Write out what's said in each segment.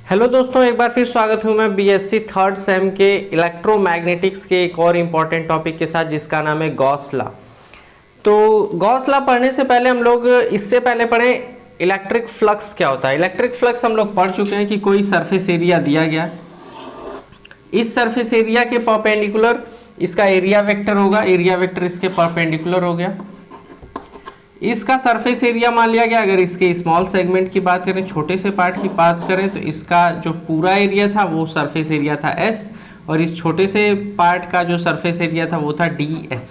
Hello दोस्तों, एक बार फिर स्वागत हूं मैं बीएससी थर्ड सेम के इलेक्ट्रोमैग्नेटिक्स के एक और इम्पॉर्टेंट टॉपिक के साथ, जिसका नाम है गॉस लॉ। तो गॉस लॉ पढ़ने से पहले हम लोग इससे पहले पढ़े इलेक्ट्रिक फ्लक्स क्या होता है। इलेक्ट्रिक फ्लक्स हम लोग पढ़ चुके हैं कि कोई सरफेस एरिया दिया गया, इस सरफेस एरिया के परपेंडिकुलर इसका एरिया वेक्टर होगा, एरिया वेक्टर इसके परपेंडिकुलर हो गया। इसका सरफेस एरिया मान लिया गया। अगर इसके स्मॉल सेगमेंट की बात करें, छोटे से पार्ट की बात करें, तो इसका जो पूरा एरिया था वो सरफेस एरिया था S, और इस छोटे से पार्ट का जो सरफेस एरिया था वो था ds।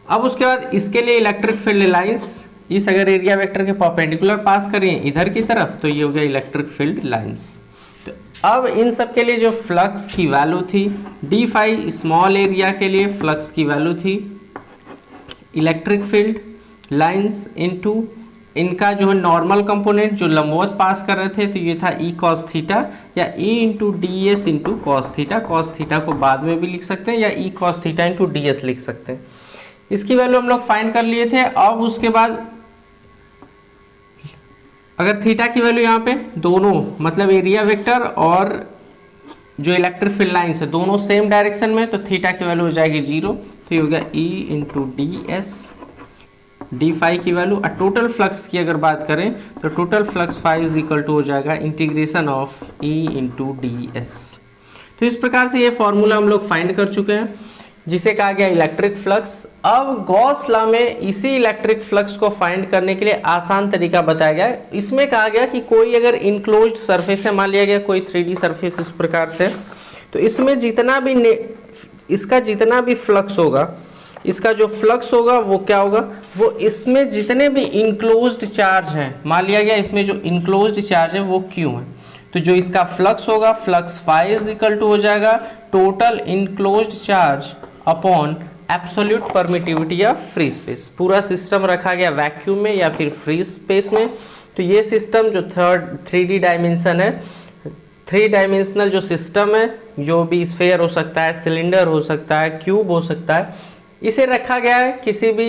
अब उसके बाद इसके लिए इलेक्ट्रिक फील्ड लाइंस इस अगर एरिया वेक्टर के परपेंडिकुलर पास करें इधर की तरफ, तो ये हो गया इलेक्ट्रिक फील्ड लाइंस। तो अब इन सब के लिए जो फ्लक्स की वैल्यू थी d फाई, स्मॉल एरिया के लिए फ्लक्स की वैल्यू थी इलेक्ट्रिक फील्ड लाइंस इनटू इनका जो है नॉर्मल कंपोनेंट जो लंबवत पास कर रहे थे, तो ये था ई कॉस थीटा, या ई into D S into cos theta. Cos theta को बाद में भी लिख सकते हैं, या E cos theta into D S लिख सकते हैं। इसकी वैल्यू हम लोग फाइंड कर लिए थे। अब उसके बाद अगर थीटा की वैल्यू यहाँ पे दोनों मतलब एरिया वेक्टर और जो इलेक्ट्रिक फील्ड लाइन्स है दोनों सेम डायरेक्शन में, तो थीटा की वैल्यू हो जाएगी 0। तो ये हो गया E into D S D phi की वैल्यू। और टोटल फ्लक्स की अगर बात करें तो total flux phi is equal to हो जाएगा integration of E into D S. तो इस प्रकार से ये फॉर्मूला हम लोग फाइंड कर चुके हैं, जिसे कहा गया इलेक्ट्रिक फ्लक्स। अब गॉस लॉ में इसी इलेक्ट्रिक फ्लक्स को फाइंड करने के लिए आसान तरीका बताया गया। इसमें कहा गया कि कोई अगर इनक्लोज्ड सरफेस है, मान लिया गया कोई 3D सरफेस इस प्रकार से, तो इसमें जितना भी इसका जितना भी फ्लक्स होगा, इसका जो फ्लक्स होगा वो क्या होगा, वो इसमें जितने भी इनक्लोज्ड चार्ज हैं, मान लिया गया इसमें जो इनक्लोज्ड चार्ज है वो क्यू है, तो जो इसका फ्लक्स होगा flux phi is equal to हो जाएगा total enclosed charge upon absolute permittivity of free space. पूरा सिस्टम रखा गया वैक्यूम में या फिर फ्री स्पेस में। तो ये सिस्टम जो 3D डायमेंशन है, 3 डायमेंशनल जो सिस्टम है, जो भी स्फेयर हो सकता है, सिलेंडर हो सकता है, क्यूब हो सकता है, इसे रखा गया है किसी भी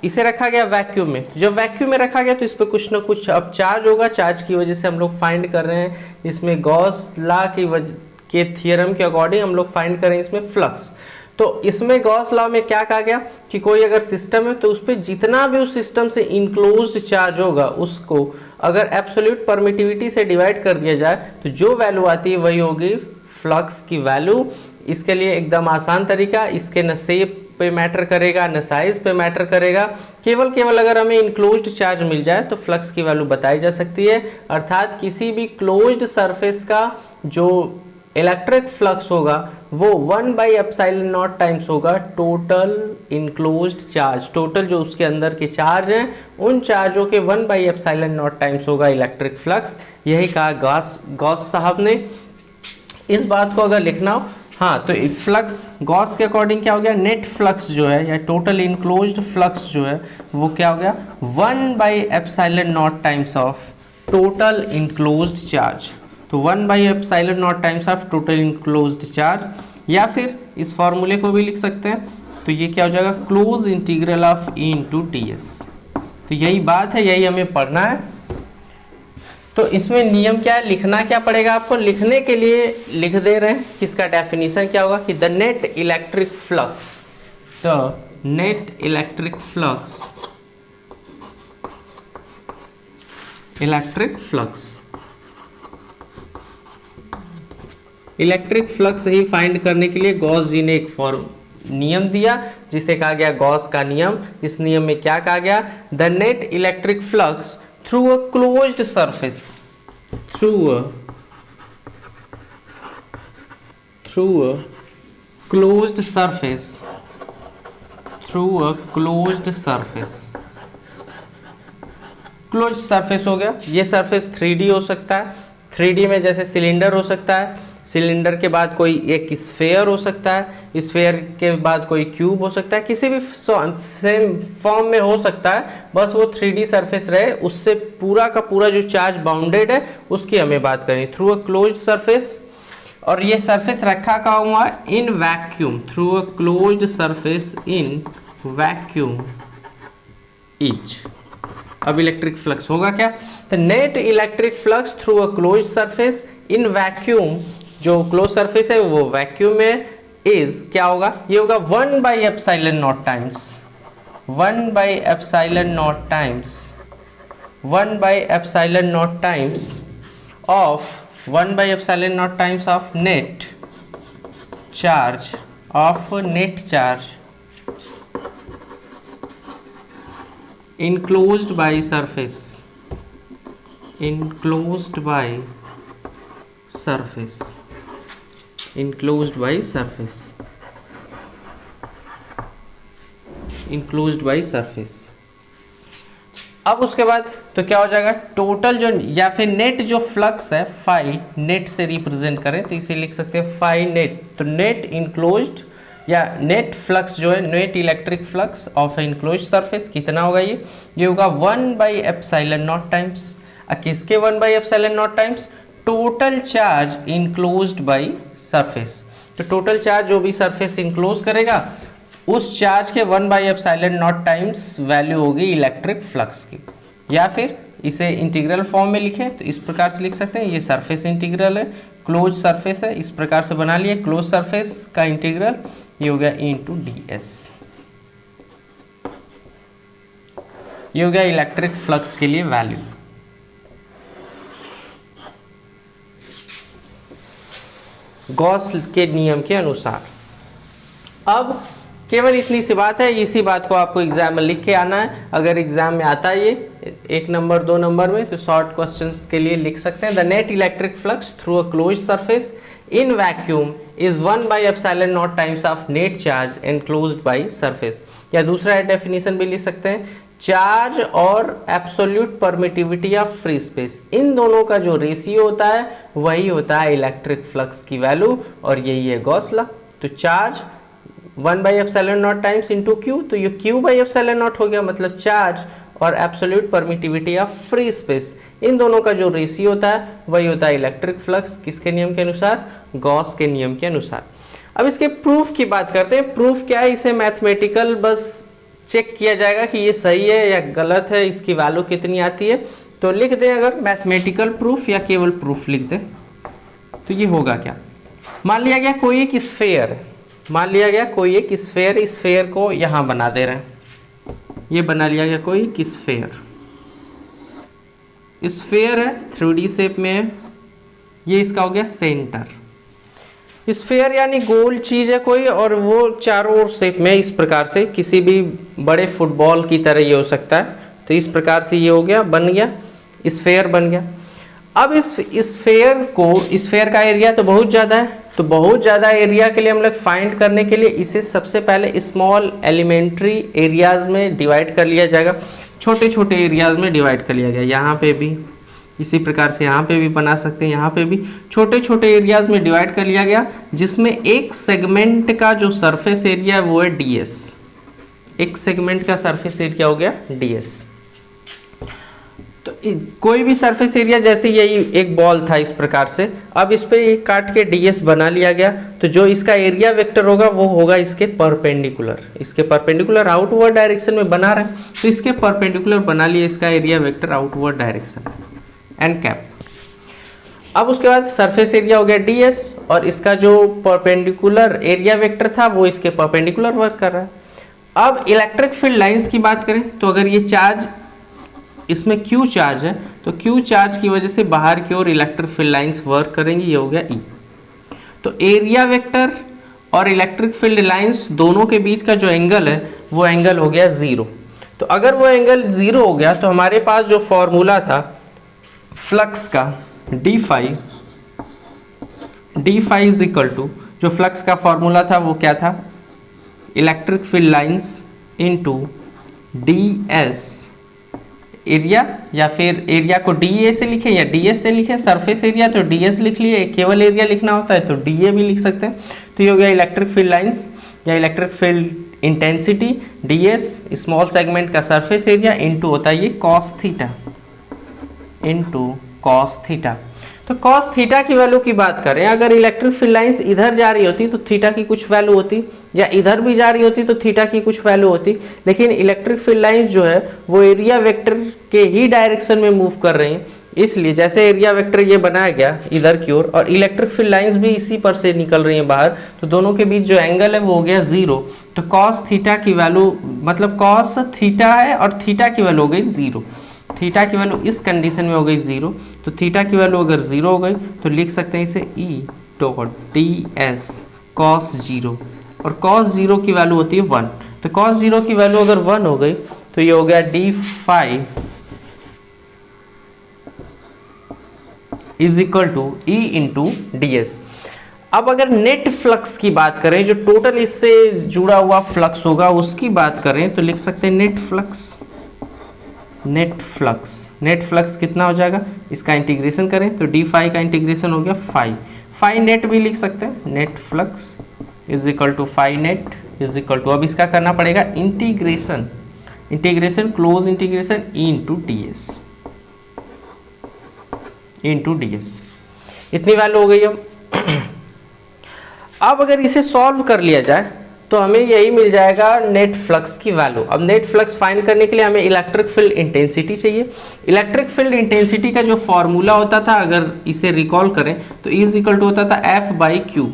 इसे रखा गया वैक्यूम में। जब वैक्यूम में रखा गया तो इस पर कुछ ना कुछ अब चार्ज होगा। चार्ज की वजह से हम लोग फाइंड कर रहे हैं इसमें गॉस लॉ के थियरम के अकॉर्डिंग हम लोग फाइंड करें इसमें फ्लक्स। तो इसमें गॉस लॉ में क्या कहा गया कि कोई अगर सिस्टम है तो उस पर जितना भी उस सिस्टम से इनक्लोज्ड चार्ज होगा उसको अगर एब्सोल्यूट परमिटिविटी से डिवाइड कर दिया जाए तो जो वैल्यू आती है वही होगी फ्लक्स की वैल्यू। इसके लिए एकदम आसान तरीका, इसके न शेप पे मैटर करेगा न साइज पे मैटर करेगा, केवल अगर हमें इनक्लोज्ड चार्ज मिल जाए तो फ्लक्स की वैल्यू बताई जा सकती है। अर्थात किसी भी क्लोज्ड सरफेस का जो इलेक्ट्रिक फ्लक्स होगा वो 1/ε0 टाइम्स होगा टोटल इनक्लोज्ड चार्ज। टोटल जो उसके अंदर के चार्ज हैं उन चार्जों के 1/ε0 टाइम्स होगा इलेक्ट्रिक फ्लक्स। यही कहा गॉस साहब ने। इस बात को अगर लिखना हो, हाँ, तो फ्लक्स गॉस के अकॉर्डिंग क्या हो गया, नेट फ्लक्स जो है या टोटल इनक्लोज्ड फ्लक्स जो है वो क्या हो गया 1/ε0 times of total enclosed charge. तो 1/ε0 times of total enclosed charge, या फिर इस फॉर्मूले को भी लिख सकते हैं। तो ये क्या हो जाएगा close integral of E into D S. तो यही बात है, यही हमें पढ़ना है। तो इसमें नियम क्या है, लिखना क्या पड़ेगा आपको। लिखने के लिए लिख दे रहे हैं कि इसका डेफिनेशन क्या होगा कि the net electric flux, the net electric flux, electric flux, electric flux he find करने के लिए गॉस जी ने एक नियम दिया जिसे कहा गया गॉस का नियम। इस नियम में क्या कहा गया, the net electric flux through a closed surface, through a closed surface, through a closed surface, closed surface हो गया। ये सरफेस 3D हो सकता है, 3D में जैसे सिलेंडर हो सकता है, सिलेंडर के बाद कोई एक स्फेयर हो सकता है, स्फेयर के बाद कोई क्यूब हो सकता है, किसी भी सेम फॉर्म में हो सकता है, बस वो 3D सरफेस रहे, उससे पूरा का पूरा जो चार्ज बाउंडेड है उसकी हमें बात करनी। थ्रू अ क्लोज्ड सरफेस, और ये सरफेस रखा कहाँ हुआ in vacuum, through a closed surface in vacuum etch. अब इलेक्ट्रिक फ्लक्स होगा क्या, तो net electric flux through a closed surface in vacuum, जो क्लोज सरफेस है वो वैक्यूम में, इज क्या होगा, ये होगा 1/ε0 times 1/ε0 times 1/ε0 times of 1/ε0 times of net charge enclosed by surface enclosed by surface enclosed by surface enclosed by surface। अब उसके बाद तो क्या हो जाएगा, टोटल जो या फिर नेट जो फ्लक्स है फाई नेट से रिप्रेजेंट करें तो इसे लिख सकते हैं फाई नेट। तो नेट इनक्लोज्ड या नेट फ्लक्स जो है, net electric flux of enclosed surface कितना होगा, ये होगा 1/ε0 टाइम्स किसके 1/ε0 times total charge enclosed by surface. तो टोटल चार्ज जो भी सरफेस इनक्लोज करेगा उस चार्ज के 1/ε0 टाइम्स वैल्यू होगी इलेक्ट्रिक फ्लक्स की। या फिर इसे इंटीग्रल फॉर्म में लिखें तो इस प्रकार से लिख सकते हैं, ये सरफेस इंटीग्रल है, क्लोज सरफेस है, इस प्रकार से बना लिया क्लोज सरफेस का इंटीग्रल, ये हो गया E/ds। ये हो गया इलेक्ट्रिक फ्लक्स के लिए वैल्यू। गॉस के नियम के अनुसार। अब केवल इतनी सी बात है, इसी बात को आपको एग्जाम में लिख के आना है। अगर एग्जाम में आता है ये 1 नंबर 2 नंबर में तो शॉर्ट क्वेश्चंस के लिए लिख सकते हैं, the net electric flux through a closed surface in vacuum is 1/ε0 times of net charge enclosed by surface. या दूसरा डेफिनेशन भी लिख सकते हैं, चार्ज और absolute permittivity of free space, इन दोनों का जो रेशियो होता है वही होता है इलेक्ट्रिक फ्लक्स की वैल्यू, और यही है गॉस लॉ। तो चार्ज 1/ε0 टाइम्स इंटू क्यू, तो ये Q/ε0 हो गया, मतलब चार्ज और absolute permittivity of free space, इन दोनों का जो रेशियो होता है वही होता है इलेक्ट्रिक फ्लक्स, किसके नियम के अनुसार, गॉस के नियम के अनुसार। अब इसके प्रूफ की बात करते हैं। प्रूफ क्या है, इसे मैथमेटिकल बस चेक किया जाएगा कि ये सही है या गलत है, इसकी वैल्यू कितनी आती है। तो लिख दें अगर मैथमेटिकल प्रूफ या केवल प्रूफ लिख दें तो ये होगा क्या, मान लिया गया कोई एक स्फेयर है, मान लिया गया कोई एक स्फेयर, स्फेयर को यहां बना दे रहे हैं, ये बना लिया गया कोई एक स्फेयर, स्फेयर है 3D शेप में है, ये इसका हो गया सेंटर। स्फेयर यानी गोल चीज है कोई, और वो चारों ओर शेप में इस प्रकार से किसी भी बड़े फुटबॉल की तरह ये हो सकता है। तो इस प्रकार से ये हो गया, बन गया स्फेयर बन गया। अब इस स्फेयर को, स्फेयर का एरिया तो बहुत ज़्यादा है, तो बहुत ज़्यादा एरिया के लिए हम लोग फाइंड करने के लिए इसे सबसे पहले स्मॉल एलिमेंट्री एरियाज में डिवाइड कर लिया जाएगा, छोटे छोटे एरियाज में डिवाइड कर लिया गया। यहाँ पे भी इसी प्रकार से यहाँ पे भी बना सकते हैं, यहाँ पे भी छोटे छोटे एरियाज में डिवाइड कर लिया गया, जिसमें एक सेगमेंट का जो सरफेस एरिया है वो है ds, एक सेगमेंट का सरफेस एरिया हो गया ds। तो कोई भी सरफेस एरिया, जैसे यही एक बॉल था इस प्रकार से, अब इस पे काट के ds बना लिया गया, तो जो इसका एरिया वेक्टर होगा वो होगा इसके परपेंडिकुलर, इसके परपेंडिकुलर आउटवर्ड डायरेक्शन में बना रहे हैं, तो इसके परपेंडिकुलर बना लिया इसका area vector outward direction N cap. अब उसके बाद सरफेस एरिया हो गया ds, और इसका जो परपेंडिकुलर एरिया वेक्टर था वो इसके परपेंडिकुलर वर्क कर रहा है। अब इलेक्ट्रिक फील्ड लाइंस की बात करें तो अगर ये चार्ज, इसमें Q चार्ज है, तो Q चार्ज की वजह से बाहर की ओर इलेक्ट्रिक फील्ड लाइंस वर्क करेंगी, ये हो गया E। तो एरिया वेक्टर और इलेक्ट्रिक फील्ड लाइंस दोनों के बीच का जो एंगल है वो एंगल हो गया 0। तो अगर वो एंगल 0 हो गया तो हमारे पास जो फॉर्मूला था फ्लक्स का d phi is equal to, जो फ्लक्स का फॉर्मूला था वो क्या था, electric field lines into ds area, या फिर एरिया को dA से लिखें या ds से लिखें, सरफेस एरिया तो ds लिख लिए, केवल एरिया लिखना होता है तो dA भी लिख सकते हैं। तो ये हो गया इलेक्ट्रिक फील्ड लाइंस या electric field intensity ds, small segment का सरफेस एरिया इनटू होता है ये cos theta, into cos theta. तो cos थीटा की वैल्यू की बात करें, अगर इलेक्ट्रिक फील्ड लाइंस इधर जा रही होती तो थीटा की कुछ वैल्यू होती, या इधर भी जा रही होती तो थीटा की कुछ वैल्यू होती, लेकिन इलेक्ट्रिक फील्ड लाइंस जो है वो एरिया वेक्टर के ही डायरेक्शन में मूव कर रही हैं, इसलिए जैसे एरिया वेक्टर ये बनाया गया इधर की ओर और इलेक्ट्रिक फील्ड लाइंस भी इसी पर से निकल रही हैं बाहर, तो दोनों के बीच जो एंगल है वो हो गया 0। तो कॉस थीटा की वैल्यू मतलब कॉस थीटा है और थीटा की वैल्यू हो गई 0। थीटा की वैल्यू इस कंडीशन में हो गई 0, तो थीटा की वैल्यू अगर 0 हो गई तो लिख सकते हैं इसे E dot D S cos 0, और कॉस 0 की वैल्यू होती है 1। तो कॉस 0 की वैल्यू अगर 1 हो गई तो ये हो गया D phi is equal to E into D S. अब अगर नेट फ्लक्स की बात करें, जो टोटल इससे जुड़ा हुआ फ्लक्स होगा उसकी बात करें, तो लिख सकते हैं नेट फ्लक्स। नेट फ्लक्स कितना हो जाएगा, इसका इंटीग्रेशन करें तो डी फाई का इंटीग्रेशन हो गया फाई नेट भी लिख सकते हैं, net flux is equal to phi net is equal to, अब इसका करना पड़ेगा integration close integration E into D S, इतनी वैल्यू हो गई। अब अगर इसे सॉल्व कर लिया जाए तो हमें यही मिल जाएगा नेट फ्लक्स की वैल्यू। अब नेट फ्लक्स फाइंड करने के लिए हमें इलेक्ट्रिक फील्ड इंटेंसिटी चाहिए। इलेक्ट्रिक फील्ड इंटेंसिटी का जो फॉर्मूला होता था, अगर इसे रिकॉल करें तो इज इक्वल टू होता था एफ बाई क्यू।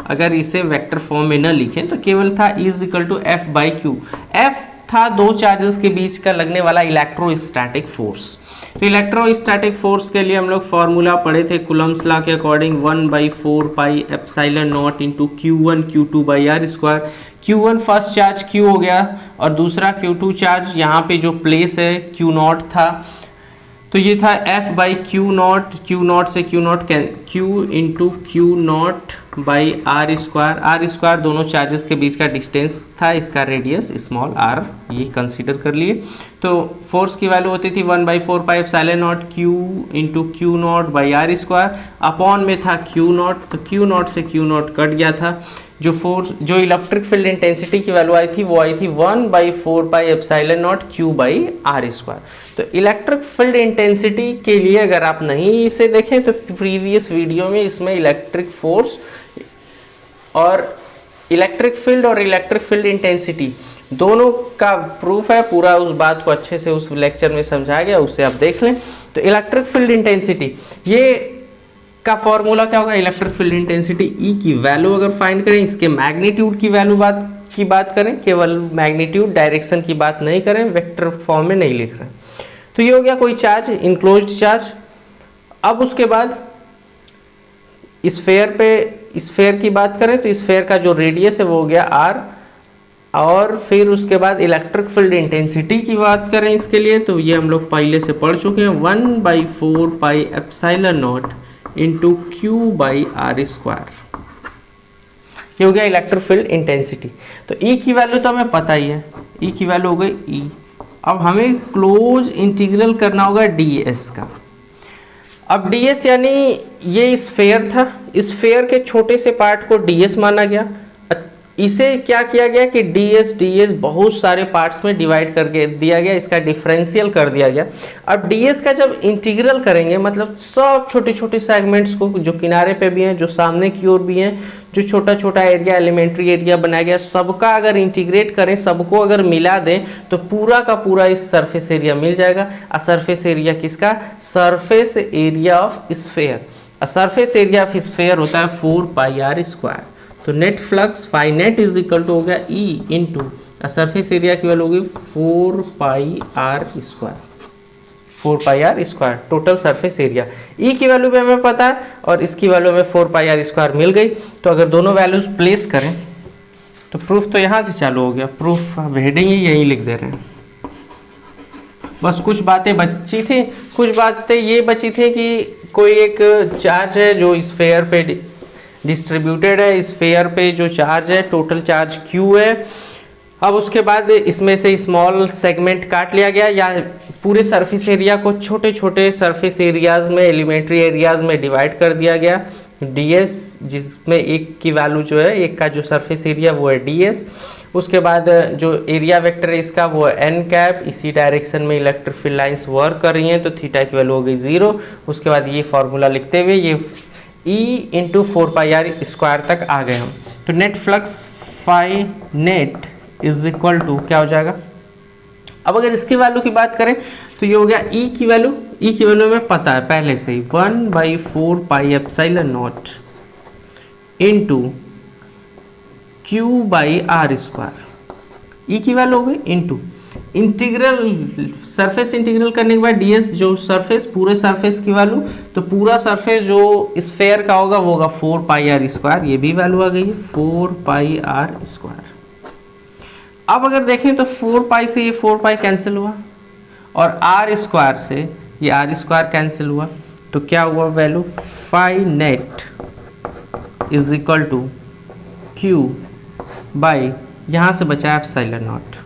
अगर इसे वेक्टर फॉर्म में न लिखें तो केवल था is equal to F by Q. F था दो चार्जेस के बीच का लगने वाला इलेक्ट्रोस्टैटिक फोर्स। तो इलेक्ट्रोस्टैटिक फोर्स के लिए हम लोग फॉर्मूला पढ़े थे कुलम्स लॉ के according 1/4 pi epsilon not into Q1 Q2 by R square. Q1 first charge Q हो गया और दूसरा Q2 चार्ज यहाँ पे जो प्लेस है Q नॉट था, तो ये था F बाई Q नॉट से Q nought Q into Q nought by R square दोनों चार्जेस के बीच का डिस्टेंस था, इसका रेडियस स्मॉल r ये कंसीडर कर लिए। तो फोर्स की वैल्यू होती थी 1/4 pi epsilon nought Q into Q nought by R square, upon में था Q नॉट, तो Q नॉट से Q नॉट कट गया था। जो इलेक्ट्रिक फील्ड इंटेंसिटी की वैल्यू आई थी वो आई थी 1/4 pi epsilon nought Q by R square. तो इलेक्ट्रिक फील्ड इंटेंसिटी के लिए अगर आप नहीं इसे देखें तो प्रीवियस वीडियो में इसमें इलेक्ट्रिक फोर्स और इलेक्ट्रिक फील्ड और इलेक्ट्रिक फील्ड इंटेंसिटी दोनों का प्रूफ है, पूरा उस बात को अच्छे से उस लेक्चर में समझाया गया, उससे आप देख लें। तो इलेक्ट्रिक फील्ड इंटेंसिटी ये का फॉर्मूला क्या होगा, इलेक्ट्रिक फील्ड इंटेंसिटी ई की वैल्यू अगर फाइंड करें, इसके मैग्नीट्यूड की वैल्यू की बात करें, केवल मैग्नीट्यूड डायरेक्शन की बात नहीं करें, वेक्टर फॉर्म में नहीं लिख रहे। तो ये हो गया कोई चार्ज, इनक्लोज्ड चार्ज। अब उसके बाद स्फेयर की बात करें तो स्फेयर का जो रेडियस है वो हो गया r, और फिर उसके बाद इलेक्ट्रिक फील्ड इंटेंसिटी की बात करें इसके लिए तो ये हम लोग पहले से पढ़ चुके हैं 1/4 pi epsilon not into Q by R square, ये हो गया इलेक्ट्रिक फील्ड इंटेंसिटी। तो E की वैल्यू तो हमें पता ही है, E की वैल्यू हो गई E। अब हमें क्लोज इंटीग्रल करना होगा ds का। अब ds यानी ये स्फेयर था, स्फेयर के छोटे से पार्ट को ds माना गया। इसे क्या किया गया कि ds बहुत सारे पार्ट्स में डिवाइड करके दिया गया, इसका डिफरेंशियल कर दिया गया। अब ds का जब इंटीग्रल करेंगे मतलब सब छोटे छोटे सेगमेंट्स को जो किनारे पे भी हैं, जो सामने की ओर भी हैं, जो छोटा छोटा एरिया एलिमेंट्री एरिया बनाया गया, सबका अगर इंटीग्रेट करें, सबको अगर मिला दें तो पूरा का पूरा इस सरफेस एरिया मिल जाएगा। और सरफेस एरिया किसका, surface area of sphere. Surface area of sphere होता है 4 पाई आर स्क्वायर। तो net flux phi net is equal to हो गया ई इंटू सरफेस एरिया की वैल्यू होगी 4 pi are square total surface area. E की value भी हमें पता है और इसकी वैल्यू हमें 4 पाई आर स्क्वायर मिल गई। तो अगर दोनों वैल्यूज प्लेस करें तो प्रूफ तो यहाँ से चालू हो गया, प्रूफ हेडिंग ही यही लिख दे रहे हैं। बस कुछ बातें बची थी, कुछ बातें ये बची थी कि कोई एक चार्ज है जो स्फेयर पे डिस्ट्रीब्यूटेड है, स्फेयर पे जो चार्ज है टोटल चार्ज Q है। अब उसके बाद इसमें से स्मॉल सेगमेंट काट लिया गया या पूरे सरफेस एरिया को छोटे छोटे सरफेस एरियाज में एलिमेंट्री एरियाज में डिवाइड कर दिया गया ds, जिसमें एक की वैल्यू जो है, एक का जो सरफेस एरिया वो है ds। उसके बाद जो एरिया वेक्टर है इसका वो है n कैप, इसी डायरेक्शन में इलेक्ट्रिक फील्ड लाइंस वर्क कर रही हैं तो थीटा की वैल्यू हो गई 0। उसके बाद ये फॉर्मूला लिखते हुए ये E into 4 pi are square तक आ गए हम। तो net flux phi net is equal to क्या हो जाएगा। अब अगर इसकी वैल्यू की बात करें तो ये हो गया ई की वैल्यू, ई की वैल्यू हमें पता है पहले से ही 1/4 pi epsilon not into Q/r², ई की वैल्यू हो गई इंटू इंटीग्रल, सरफेस इंटीग्रल करने के बाद ds जो सरफेस, पूरे सरफेस की वैल्यू, तो पूरा सरफेस जो स्फेयर का होगा वो होगा 4πr², ये भी वैल्यू आ गई है 4πr²। अब अगर देखें तो 4π से ये 4π कैंसिल हुआ और r² से ये r² कैंसिल हुआ, तो क्या हुआ value phi net is equal to Q by, यहाँ से बचा एप्सिलॉन नॉट।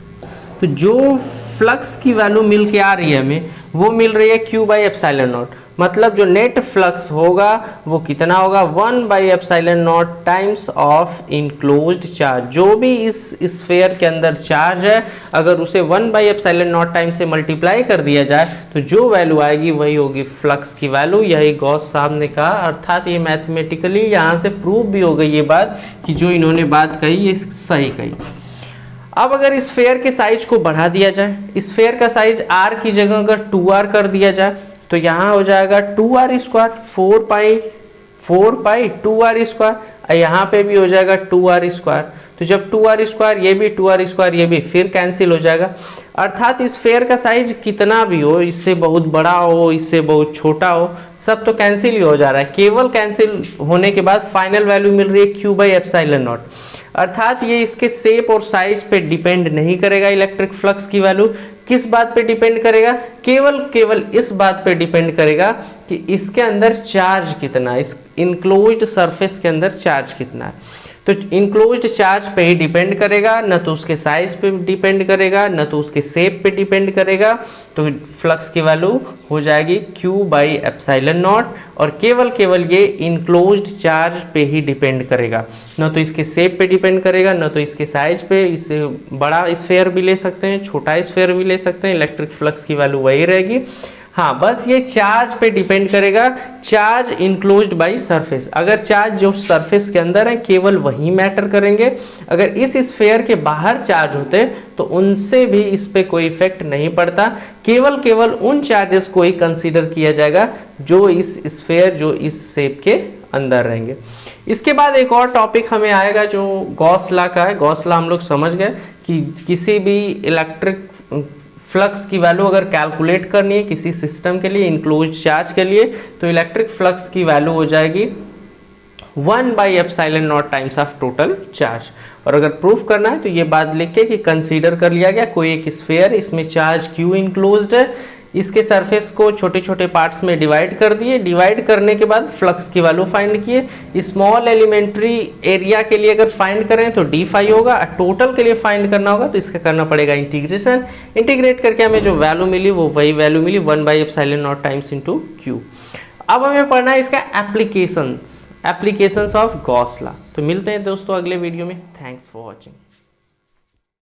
तो जो फ्लक्स की वैल्यू मिल के आ रही है हमें वो मिल रही है Q/ε0, मतलब जो नेट फ्लक्स होगा वो कितना होगा 1/ε0 टाइम्स ऑफ इनक्लोज्ड चार्ज। जो भी इस स्फेयर के अंदर चार्ज है अगर उसे 1/ε0 टाइम से मल्टीप्लाई कर दिया जाए तो जो वैल्यू आएगी वही होगी फ्लक्स की वैल्यू। यही गॉस साहब ने कहा, अर्थात ये मैथमेटिकली यहाँ से प्रूव भी हो गई ये बात कि जो इन्होंने बात कही ये सही कही। अब अगर इस स्फेयर के साइज को बढ़ा दिया जाए, इस स्फेयर का साइज r की जगह अगर 2r कर दिया जाए तो यहाँ हो जाएगा 2r², 4π 2r², यहाँ पे भी हो जाएगा 2r²। तो जब 2r² ये भी 2r² ये भी फिर कैंसिल हो जाएगा, अर्थात इस स्फेयर का साइज कितना भी हो, इससे बहुत बड़ा हो इससे बहुत छोटा हो, सब तो कैंसिल ही हो जा रहा है। केवल कैंसिल होने के बाद फाइनल वैल्यू मिल रही है Q/ε0, अर्थात ये इसके शेप और साइज पे डिपेंड नहीं करेगा। इलेक्ट्रिक फ्लक्स की वैल्यू किस बात पे डिपेंड करेगा, केवल इस बात पे डिपेंड करेगा कि इसके अंदर चार्ज कितना है, इस इनक्लोज्ड सरफेस के अंदर चार्ज कितना है। तो इनक्लोज्ड चार्ज पे ही डिपेंड करेगा, न तो उसके साइज पे डिपेंड करेगा न तो उसके शेप पे डिपेंड करेगा। तो फ्लक्स की वैल्यू हो जाएगी Q/ε0 और केवल ये इनक्लोज्ड चार्ज पे ही डिपेंड करेगा, न तो इसके शेप पे डिपेंड करेगा न तो इसके साइज पे। इससे बड़ा स्फेयर भी ले सकते हैं, छोटा स्फेयर भी ले सकते हैं, इलेक्ट्रिक फ्लक्स की वैल्यू वही रहेगी। हाँ, बस ये चार्ज पे डिपेंड करेगा, चार्ज इनक्लोज्ड बाय सरफेस। अगर चार्ज जो सरफेस के अंदर है केवल वही मैटर करेंगे, अगर इस स्फेयर के बाहर चार्ज होते तो उनसे भी इस पे कोई इफेक्ट नहीं पड़ता। केवल उन चार्जेस को ही कंसीडर किया जाएगा जो इस स्फेयर, जो इस शेप के अंदर रहेंगे। इसके बाद एक और टॉपिक हमें आएगा जो गॉस लॉ का है। गॉस लॉ हम लोग समझ गए कि किसी भी इलेक्ट्रिक फ्लक्स की वैल्यू अगर कैलकुलेट करनी है किसी सिस्टम के लिए, इनक्लोज्ड चार्ज के लिए, तो इलेक्ट्रिक फ्लक्स की वैल्यू हो जाएगी 1/ε0 टाइम्स ऑफ टोटल चार्ज। और अगर प्रूफ करना है तो ये बात लिख के कि कंसीडर कर लिया गया कोई एक स्फेयर, इसमें चार्ज Q इनक्लोज्ड है, इसके सरफेस को छोटे छोटे पार्ट्स में डिवाइड कर दिए, डिवाइड करने के बाद फ्लक्स की वैल्यू फाइंड किए। स्मॉल एलिमेंट्री एरिया के लिए अगर फाइंड करें तो d∅ होगा, टोटल के लिए फाइंड करना होगा तो इसका करना पड़ेगा इंटीग्रेशन। इंटीग्रेट करके हमें जो वैल्यू मिली वो वही वैल्यू मिली 1/ε0 टाइम्स इंटू Q। अब हमें पढ़ना है इसका एप्लीकेशंस ऑफ गॉस लॉ। तो मिलते हैं दोस्तों अगले वीडियो में। Thanks for watching.